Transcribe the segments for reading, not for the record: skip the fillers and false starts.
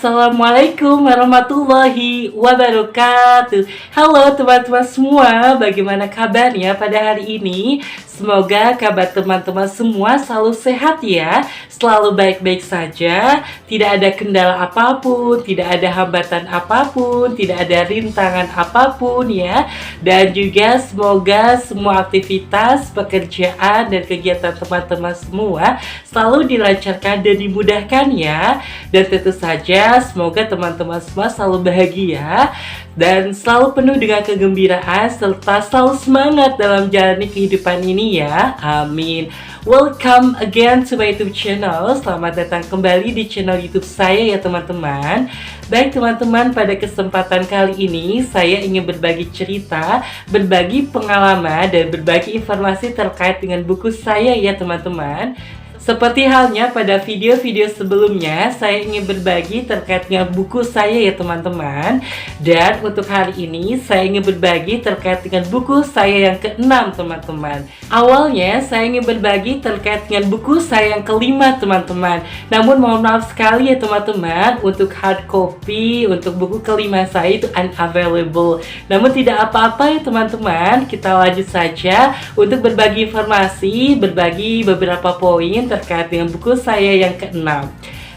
Assalamualaikum warahmatullahi wabarakatuh. Halo teman-teman semua, bagaimana kabarnya pada hari ini? Semoga kabar teman-teman semua selalu sehat ya, selalu baik-baik saja, tidak ada kendala apapun, tidak ada hambatan apapun, tidak ada rintangan apapun ya. Dan juga semoga semua aktivitas, pekerjaan, dan kegiatan teman-teman semua selalu dilancarkan dan dimudahkan ya. Dan tentu saja semoga teman-teman semua selalu bahagia dan selalu penuh dengan kegembiraan serta selalu semangat dalam jalani kehidupan ini ya. Amin. Welcome again to my YouTube channel. Selamat datang kembali di channel YouTube saya ya teman-teman. Baik teman-teman, pada kesempatan kali ini saya ingin berbagi cerita, berbagi pengalaman dan berbagi informasi terkait dengan buku saya ya teman-teman. Seperti halnya pada video-video sebelumnya, saya ingin berbagi terkait dengan buku saya ya teman-teman. Dan untuk hari ini, saya ingin berbagi terkait dengan buku saya yang ke-6 teman-teman. Awalnya, saya ingin berbagi terkait dengan buku saya yang ke-5 teman-teman. Namun mohon maaf sekali ya teman-teman, untuk hard copy, untuk buku ke-5 saya itu unavailable. Namun tidak apa-apa ya teman-teman, kita lanjut saja untuk berbagi informasi, berbagi beberapa poin terkait dengan buku saya yang ke-6.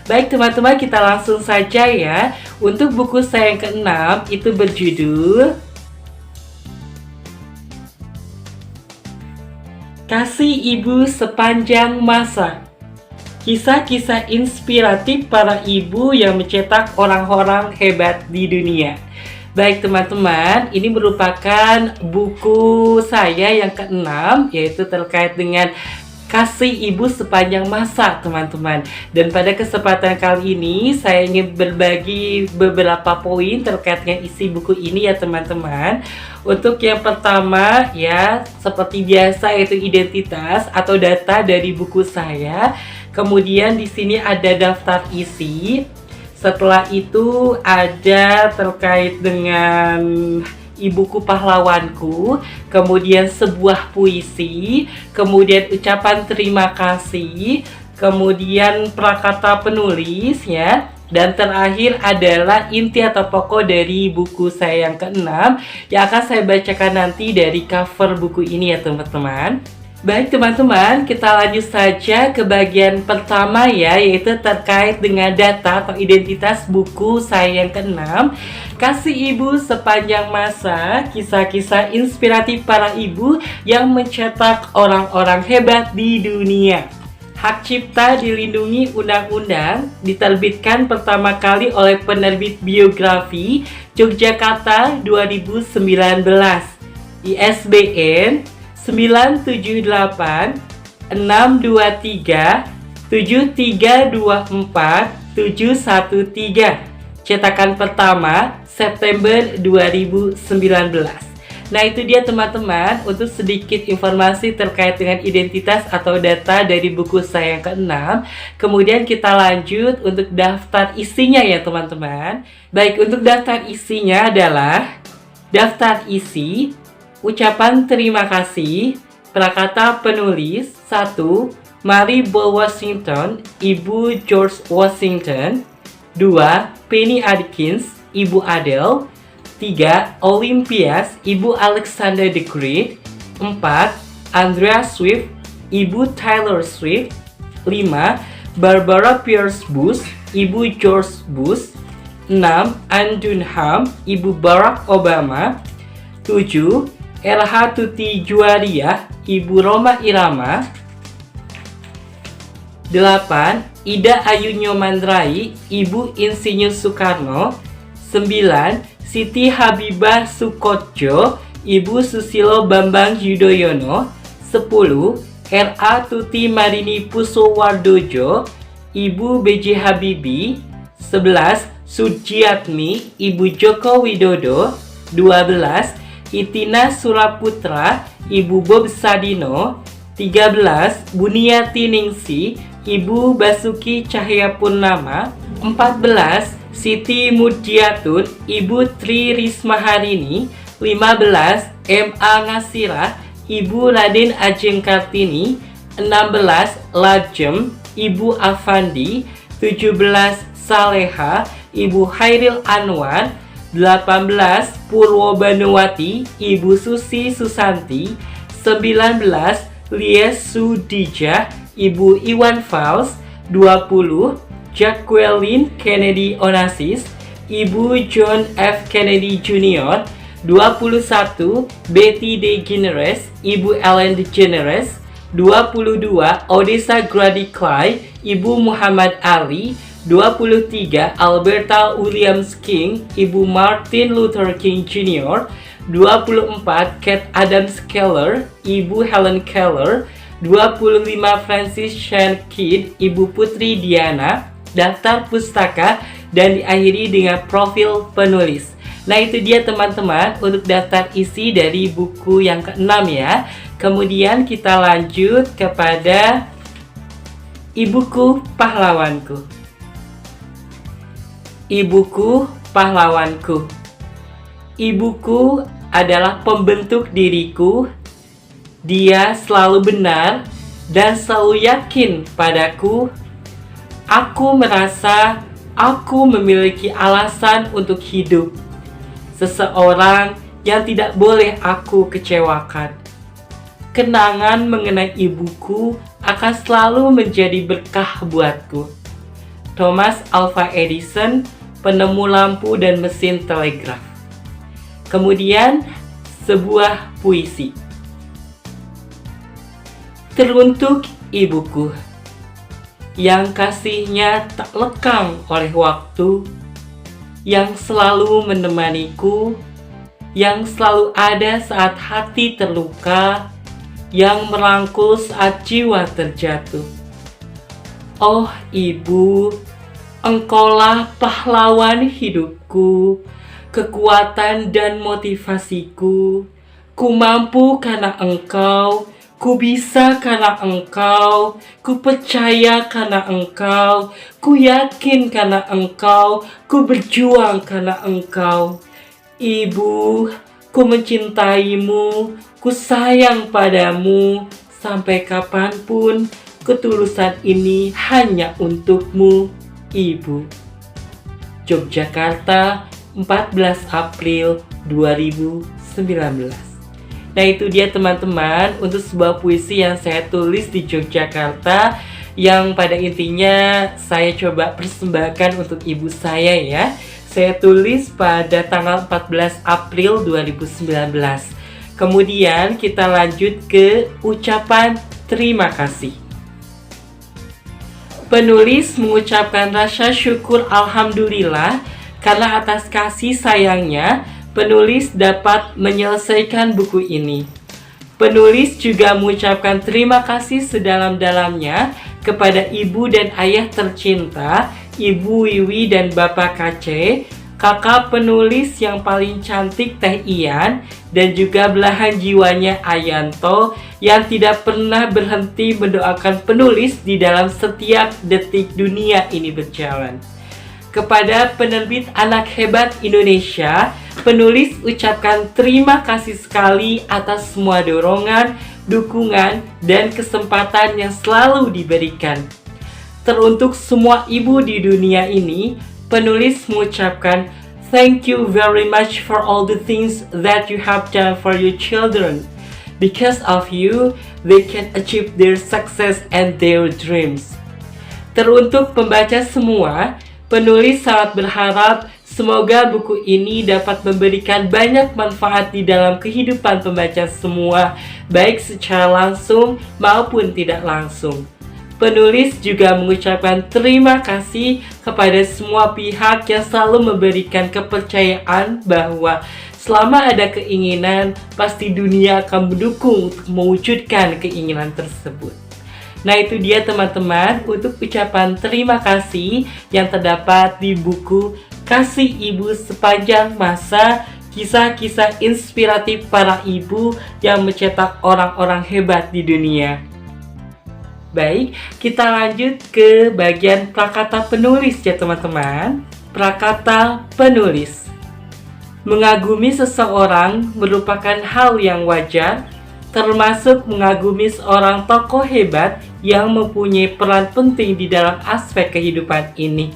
Baik teman-teman, kita langsung saja ya. Untuk buku saya yang ke-6 itu berjudul Kasih Ibu Sepanjang Masa. Kisah-kisah inspiratif para ibu yang mencetak orang-orang hebat di dunia. Baik teman-teman, ini merupakan buku saya yang ke-6, yaitu terkait dengan Kasih Ibu Sepanjang Masa teman-teman. Dan pada kesempatan kali ini saya ingin berbagi beberapa poin terkait dengan isi buku ini ya teman-teman. Untuk yang pertama ya, seperti biasa yaitu identitas atau data dari buku saya. Kemudian di sini ada daftar isi. Setelah itu ada terkait dengan Ibuku Pahlawanku, kemudian sebuah puisi, kemudian ucapan terima kasih, kemudian prakata penulis ya, dan terakhir adalah inti atau pokok dari buku saya yang ke-6 yang akan saya bacakan nanti dari cover buku ini ya teman-teman. Baik teman-teman, kita lanjut saja ke bagian pertama ya, yaitu terkait dengan data atau identitas buku saya yang ke-6, Kasih Ibu Sepanjang Masa, kisah-kisah inspiratif para ibu yang mencetak orang-orang hebat di dunia. Hak cipta dilindungi undang-undang, diterbitkan pertama kali oleh penerbit Biografi Yogyakarta 2019. ISBN 978 623 7324 713. Cetakan pertama September 2019. Nah itu dia teman-teman, untuk sedikit informasi terkait dengan identitas atau data dari buku saya yang ke-6. Kemudian kita lanjut untuk daftar isinya ya teman-teman. Baik, untuk daftar isinya adalah daftar isi, ucapan terima kasih, prakata penulis 1. Mary Bell Washington, Ibu George Washington. 2. Penny Adkins, Ibu Adele. 3. Olympias, Ibu Alexander the Great. 4. Andrea Swift, Ibu Taylor Swift. 5. Barbara Pierce Bush, Ibu George Bush. 6. Anne Dunham, Ibu Barack Obama. 7. LH Tuti Juwariah, Ibu Rhoma Irama. 8. Ida Ayu Nyomandrai, Ibu Insinyur Soekarno. 9. Siti Habibah Sukotjo, Ibu Susilo Bambang Yudhoyono. 10. R.A. Tuti Marini Pusowardojo, Ibu B.J. Habibie. 11. Sujiatmi, Ibu Joko Widodo. 12. Itina Suraputra, Ibu Bob Sadino. 13. Buniati Ningsih, Ibu Basuki Cahayapurnama. 14. Siti Mudjiatun, Ibu Tri Rismaharini. 15. M.A. Ngasirah, Ibu Raden Ajeng Kartini. 16. Lajem, Ibu Afandi. 17. Saleha, Ibu Hairil Anwar. 18 Purwobanuwati, Ibu Susi Susanti. 19 Lies Sudijah, Ibu Iwan Fals. 20 Jacqueline Kennedy Onassis, Ibu John F. Kennedy Jr. 21 Betty DeGeneres, Ibu Ellen DeGeneres. 22 Odessa Grady Clay, Ibu Muhammad Ali. 23 Alberta Williams King, Ibu Martin Luther King Jr. 24 Kate Adams Keller, Ibu Helen Keller. 25 Francis Chan Kidd, Ibu Putri Diana. Daftar pustaka dan diakhiri dengan profil penulis. Nah, itu dia teman-teman untuk daftar isi dari buku yang ke-6 ya. Kemudian kita lanjut kepada Ibuku Pahlawanku. Ibuku pahlawanku. Ibuku adalah pembentuk diriku. Dia selalu benar dan selalu yakin padaku. Aku merasa aku memiliki alasan untuk hidup. Seseorang yang tidak boleh aku kecewakan. Kenangan mengenai ibuku akan selalu menjadi berkah buatku. Thomas Alva Edison, penemu lampu dan mesin telegraf. Kemudian, sebuah puisi. Teruntuk ibuku, yang kasihnya tak lekang oleh waktu, yang selalu menemaniku, yang selalu ada saat hati terluka, yang merangkul saat jiwa terjatuh. Oh Ibu, Engkaulah pahlawan hidupku, kekuatan dan motivasiku. Ku mampu karena Engkau, ku bisa karena Engkau, ku percaya karena Engkau, ku yakin karena Engkau, ku berjuang karena Engkau. Ibu, ku mencintaimu, ku sayang padamu, sampai kapanpun ketulusan ini hanya untukmu, Ibu. Yogyakarta, 14 April 2019. Nah, itu dia teman-teman untuk sebuah puisi yang saya tulis di Yogyakarta, yang pada intinya saya coba persembahkan untuk ibu saya ya. Saya tulis pada tanggal 14 April 2019. Kemudian kita lanjut ke ucapan terima kasih. Penulis mengucapkan rasa syukur alhamdulillah karena atas kasih sayangnya penulis dapat menyelesaikan buku ini. Penulis juga mengucapkan terima kasih sedalam-dalamnya kepada ibu dan ayah tercinta, Ibu Wiwi dan Bapak Kace, kakak penulis yang paling cantik Teh Ian, dan juga belahan jiwanya Ayanto yang tidak pernah berhenti mendoakan penulis di dalam setiap detik dunia ini berjalan. Kepada penerbit Anak Hebat Indonesia, penulis ucapkan terima kasih sekali atas semua dorongan, dukungan, dan kesempatan yang selalu diberikan. Teruntuk semua ibu di dunia ini, penulis mengucapkan thank you very much for all the things that you have done for your children. Because of you, they can achieve their success and their dreams. Teruntuk pembaca semua, penulis sangat berharap semoga buku ini dapat memberikan banyak manfaat di dalam kehidupan pembaca semua, baik secara langsung maupun tidak langsung. Penulis juga mengucapkan terima kasih kepada semua pihak yang selalu memberikan kepercayaan bahwa selama ada keinginan, pasti dunia akan mendukung untuk mewujudkan keinginan tersebut. Nah, itu dia teman-teman untuk ucapan terima kasih yang terdapat di buku Kasih Ibu Sepanjang Masa, kisah-kisah inspiratif para ibu yang mencetak orang-orang hebat di dunia. Baik, kita lanjut ke bagian prakata penulis ya teman-teman. Prakata penulis. Mengagumi seseorang merupakan hal yang wajar, termasuk mengagumi seorang tokoh hebat yang mempunyai peran penting di dalam aspek kehidupan ini.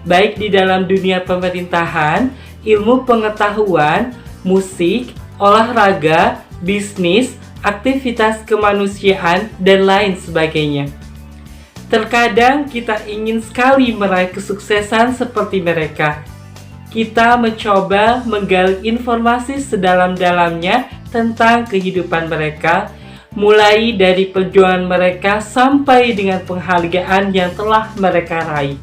baik di dalam dunia pemerintahan, ilmu pengetahuan, musik, olahraga, bisnis, aktivitas kemanusiaan, dan lain sebagainya. Terkadang kita ingin sekali meraih kesuksesan seperti mereka. Kita mencoba menggali informasi sedalam-dalamnya tentang kehidupan mereka, mulai dari perjuangan mereka sampai dengan penghargaan yang telah mereka raih.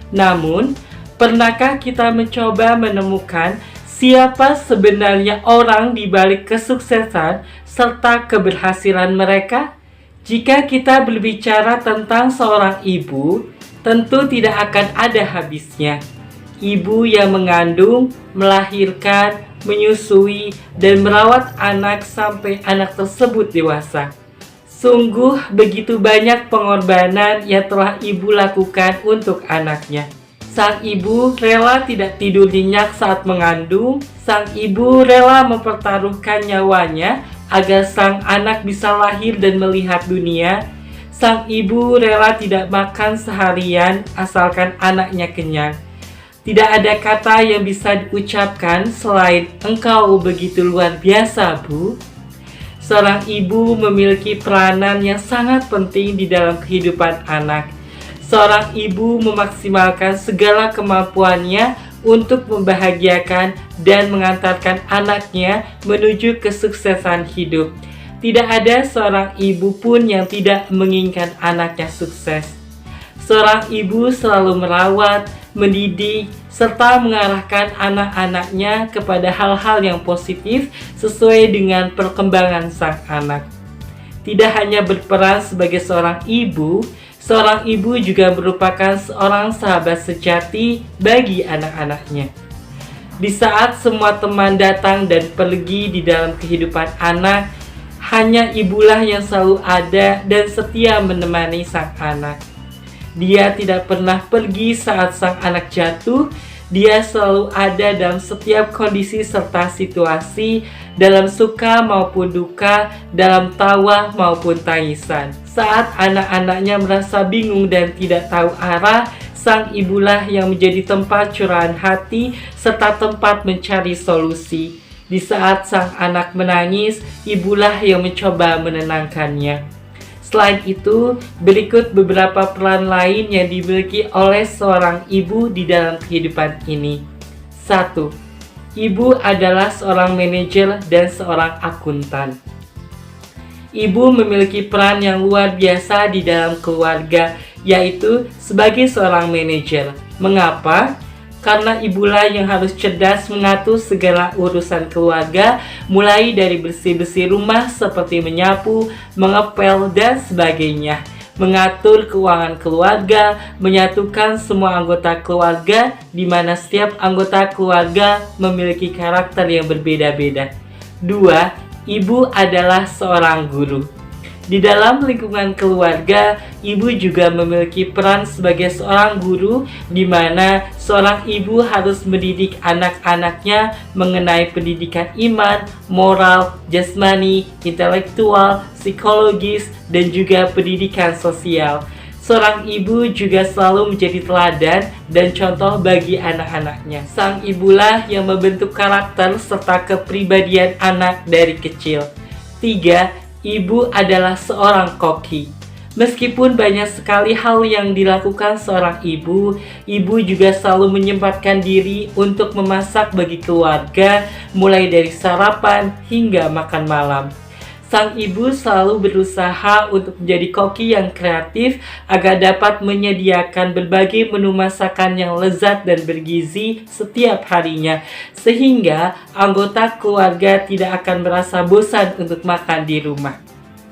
Namun, pernahkah kita mencoba menemukan siapa sebenarnya orang di balik kesuksesan serta keberhasilan mereka? Jika kita berbicara tentang seorang ibu, tentu tidak akan ada habisnya. Ibu yang mengandung, melahirkan, menyusui, dan merawat anak sampai anak tersebut dewasa. Sungguh begitu banyak pengorbanan yang telah ibu lakukan untuk anaknya. Sang ibu rela tidak tidur nyenyak saat mengandung. Sang ibu rela mempertaruhkan nyawanya agar sang anak bisa lahir dan melihat dunia. Sang ibu rela tidak makan seharian asalkan anaknya kenyang. Tidak ada kata yang bisa diucapkan selain "Engkau begitu luar biasa, Bu." Seorang ibu memiliki peranan yang sangat penting di dalam kehidupan anak. Seorang ibu memaksimalkan segala kemampuannya untuk membahagiakan dan mengantarkan anaknya menuju kesuksesan hidup. Tidak ada seorang ibu pun yang tidak menginginkan anaknya sukses. Seorang ibu selalu merawat, mendidik, serta mengarahkan anak-anaknya kepada hal-hal yang positif sesuai dengan perkembangan sang anak. Tidak hanya berperan sebagai seorang ibu juga merupakan seorang sahabat sejati bagi anak-anaknya. Di saat semua teman datang dan pergi di dalam kehidupan anak, hanya ibulah yang selalu ada dan setia menemani sang anak. Dia tidak pernah pergi saat sang anak jatuh. Dia selalu ada dalam setiap kondisi serta situasi, dalam suka maupun duka, dalam tawa maupun tangisan. Saat anak-anaknya merasa bingung dan tidak tahu arah, sang ibulah yang menjadi tempat curahan hati serta tempat mencari solusi. Di saat sang anak menangis, ibulah yang mencoba menenangkannya. Selain itu, berikut beberapa peran lain yang dimiliki oleh seorang ibu di dalam kehidupan ini. 1. Ibu adalah seorang manajer dan seorang akuntan. Ibu memiliki peran yang luar biasa di dalam keluarga, yaitu sebagai seorang manajer. Mengapa? Karena ibulah yang harus cerdas mengatur segala urusan keluarga, mulai dari bersih-bersih rumah seperti menyapu, mengepel, dan sebagainya. Mengatur keuangan keluarga, menyatukan semua anggota keluarga, di mana setiap anggota keluarga memiliki karakter yang berbeda-beda. 2. Ibu adalah seorang guru. Di dalam lingkungan keluarga, ibu juga memiliki peran sebagai seorang guru, di mana seorang ibu harus mendidik anak-anaknya mengenai pendidikan iman, moral, jasmani, intelektual, psikologis, dan juga pendidikan sosial. Seorang ibu juga selalu menjadi teladan dan contoh bagi anak-anaknya. Sang ibulah yang membentuk karakter serta kepribadian anak dari kecil. 3. Ibu adalah seorang koki. Meskipun banyak sekali hal yang dilakukan seorang ibu, ibu juga selalu menyempatkan diri untuk memasak bagi keluarga, mulai dari sarapan hingga makan malam. Sang ibu selalu berusaha untuk menjadi koki yang kreatif agar dapat menyediakan berbagai menu masakan yang lezat dan bergizi setiap harinya, sehingga anggota keluarga tidak akan merasa bosan untuk makan di rumah.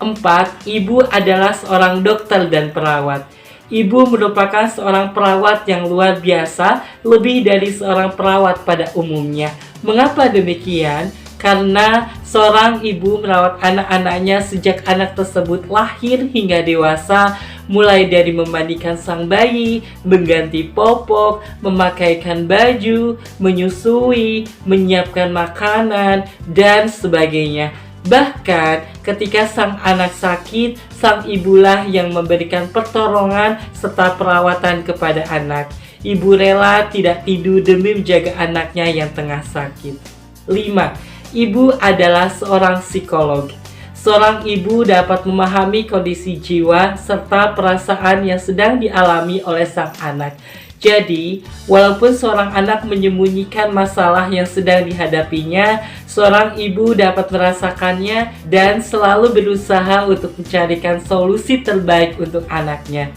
4. Ibu adalah seorang dokter dan perawat. Ibu merupakan seorang perawat yang luar biasa, lebih dari seorang perawat pada umumnya. Mengapa demikian? Karena seorang ibu merawat anak-anaknya sejak anak tersebut lahir hingga dewasa, mulai dari memandikan sang bayi, mengganti popok, memakaikan baju, menyusui, menyiapkan makanan, dan sebagainya. Bahkan ketika sang anak sakit, sang ibulah yang memberikan pertolongan serta perawatan kepada anak. Ibu rela tidak tidur demi menjaga anaknya yang tengah sakit. 5. Ibu adalah seorang psikolog. Seorang ibu dapat memahami kondisi jiwa serta perasaan yang sedang dialami oleh sang anak. Jadi, walaupun seorang anak menyembunyikan masalah yang sedang dihadapinya, seorang ibu dapat merasakannya dan selalu berusaha untuk mencarikan solusi terbaik untuk anaknya.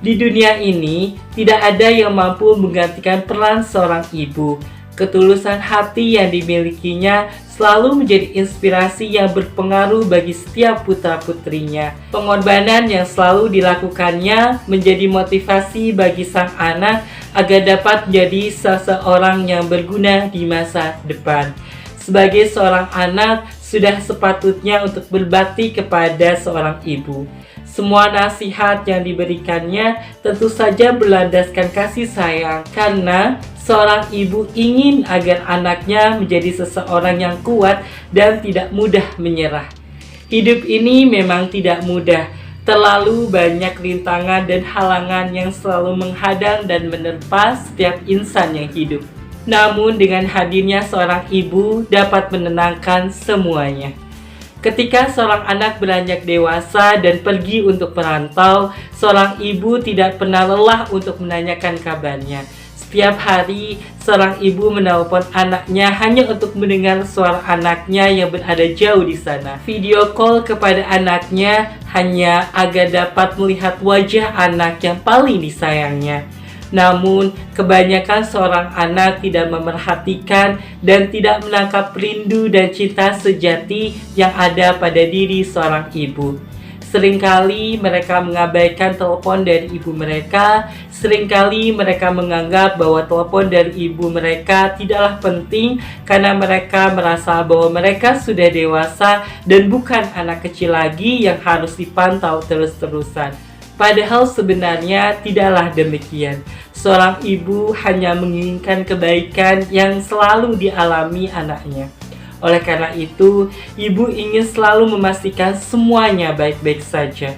Di dunia ini, tidak ada yang mampu menggantikan peran seorang ibu. Ketulusan hati yang dimilikinya selalu menjadi inspirasi yang berpengaruh bagi setiap putra-putrinya. Pengorbanan yang selalu dilakukannya menjadi motivasi bagi sang anak agar dapat menjadi seseorang yang berguna di masa depan. Sebagai seorang anak, sudah sepatutnya untuk berbakti kepada seorang ibu. Semua nasihat yang diberikannya tentu saja berlandaskan kasih sayang, karena seorang ibu ingin agar anaknya menjadi seseorang yang kuat dan tidak mudah menyerah. Hidup ini memang tidak mudah, terlalu banyak rintangan dan halangan yang selalu menghadang dan menerpa setiap insan yang hidup. Namun dengan hadirnya seorang ibu dapat menenangkan semuanya. Ketika seorang anak beranjak dewasa dan pergi untuk perantau, seorang ibu tidak pernah lelah untuk menanyakan kabarnya. Setiap hari, seorang ibu menelpon anaknya hanya untuk mendengar suara anaknya yang berada jauh di sana. Video call kepada anaknya hanya agar dapat melihat wajah anak yang paling disayangnya. Namun, kebanyakan seorang anak tidak memerhatikan dan tidak menangkap rindu dan cinta sejati yang ada pada diri seorang ibu. Seringkali mereka mengabaikan telepon dari ibu mereka. Seringkali mereka menganggap bahwa telepon dari ibu mereka tidaklah penting karena mereka merasa bahwa mereka sudah dewasa dan bukan anak kecil lagi yang harus dipantau terus-terusan. Padahal sebenarnya tidaklah demikian. Seorang ibu hanya menginginkan kebaikan yang selalu dialami anaknya. Oleh karena itu, ibu ingin selalu memastikan semuanya baik-baik saja.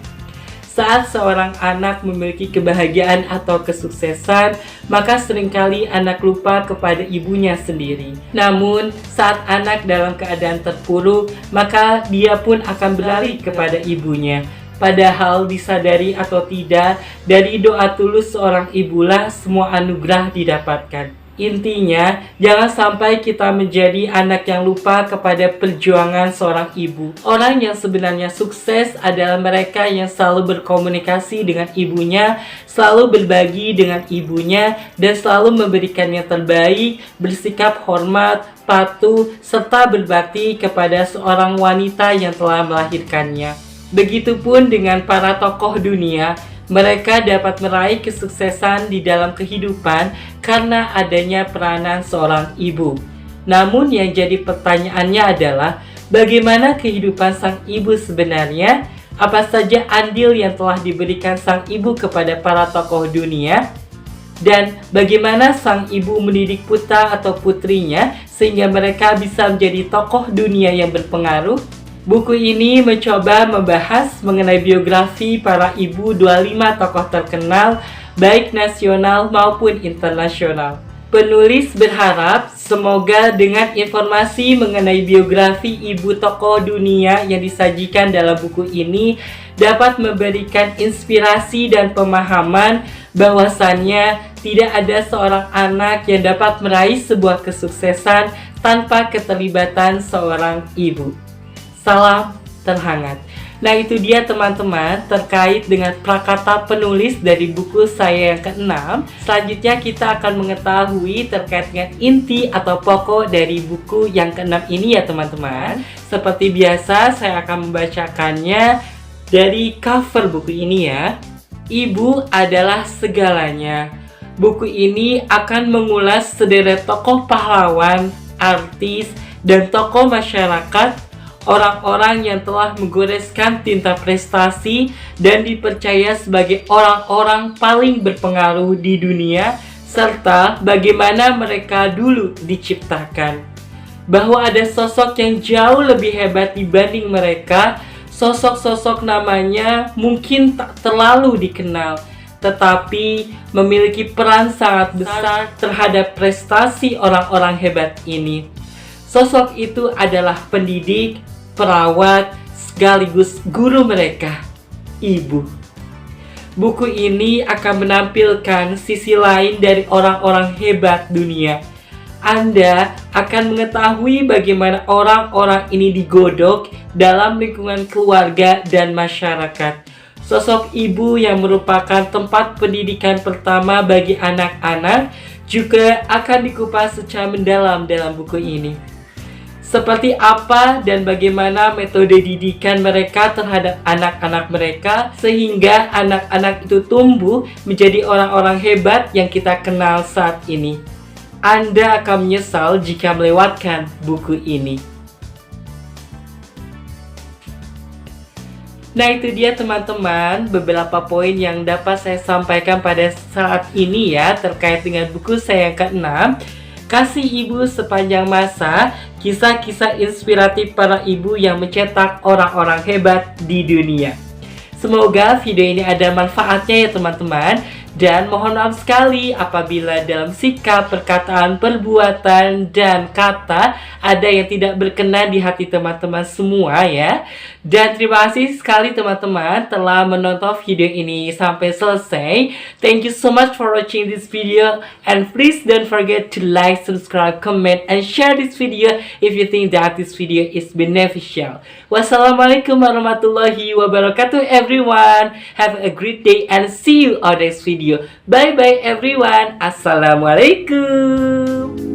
Saat seorang anak memiliki kebahagiaan atau kesuksesan, maka seringkali anak lupa kepada ibunya sendiri. Namun, saat anak dalam keadaan terpuruk, maka dia pun akan berlari kepada ibunya. Padahal disadari atau tidak, dari doa tulus seorang ibulah semua anugerah didapatkan. Intinya, jangan sampai kita menjadi anak yang lupa kepada perjuangan seorang ibu. Orang yang sebenarnya sukses adalah mereka yang selalu berkomunikasi dengan ibunya, selalu berbagi dengan ibunya, dan selalu memberikan yang terbaik, bersikap hormat, patuh, serta berbakti kepada seorang wanita yang telah melahirkannya. Begitupun dengan para tokoh dunia, mereka dapat meraih kesuksesan di dalam kehidupan karena adanya peranan seorang ibu. Namun yang jadi pertanyaannya adalah, bagaimana kehidupan sang ibu sebenarnya? Apa saja andil yang telah diberikan sang ibu kepada para tokoh dunia? Dan bagaimana sang ibu mendidik putra atau putrinya sehingga mereka bisa menjadi tokoh dunia yang berpengaruh? Buku ini mencoba membahas mengenai biografi para ibu 25 tokoh terkenal, baik nasional maupun internasional. Penulis berharap semoga dengan informasi mengenai biografi ibu tokoh dunia yang disajikan dalam buku ini dapat memberikan inspirasi dan pemahaman bahwasannya tidak ada seorang anak yang dapat meraih sebuah kesuksesan tanpa keterlibatan seorang ibu. Salam terhangat. Nah, itu dia teman-teman terkait dengan prakata penulis dari buku saya yang ke-6. Selanjutnya kita akan mengetahui terkait dengan inti atau pokok dari buku yang ke-6 ini ya teman-teman. Seperti biasa saya akan membacakannya dari cover buku ini ya. Ibu adalah segalanya. Buku ini akan mengulas sederet tokoh pahlawan, artis, dan tokoh masyarakat, orang-orang yang telah menggoreskan tinta prestasi dan dipercaya sebagai orang-orang paling berpengaruh di dunia, serta bagaimana mereka dulu diciptakan. Bahwa ada sosok yang jauh lebih hebat dibanding mereka, sosok-sosok namanya mungkin tak terlalu dikenal, tetapi memiliki peran sangat besar terhadap prestasi orang-orang hebat ini. Sosok itu adalah pendidik, perawat, sekaligus guru mereka, ibu. Buku ini akan menampilkan sisi lain dari orang-orang hebat dunia. Anda akan mengetahui bagaimana orang-orang ini digodok dalam lingkungan keluarga dan masyarakat. Sosok ibu yang merupakan tempat pendidikan pertama bagi anak-anak juga akan dikupas secara mendalam dalam buku ini. Seperti apa dan bagaimana metode didikan mereka terhadap anak-anak mereka sehingga anak-anak itu tumbuh menjadi orang-orang hebat yang kita kenal saat ini. Anda akan menyesal jika melewatkan buku ini. Nah, itu dia teman-teman beberapa poin yang dapat saya sampaikan pada saat ini ya terkait dengan buku saya yang ke-6, Kasih Ibu Sepanjang Masa, kisah-kisah inspiratif para ibu yang mencetak orang-orang hebat di dunia. Semoga video ini ada manfaatnya ya teman-teman. Dan mohon maaf sekali apabila dalam sikap, perkataan, perbuatan, dan kata ada yang tidak berkenan di hati teman-teman semua ya. Dan terima kasih sekali teman-teman telah menonton video ini sampai selesai. Thank you so much for watching this video. And please don't forget to like, subscribe, comment, and share this video if you think that this video is beneficial. Wassalamualaikum warahmatullahi wabarakatuh everyone. Have a great day and see you on next video. Bye bye everyone. Assalamualaikum.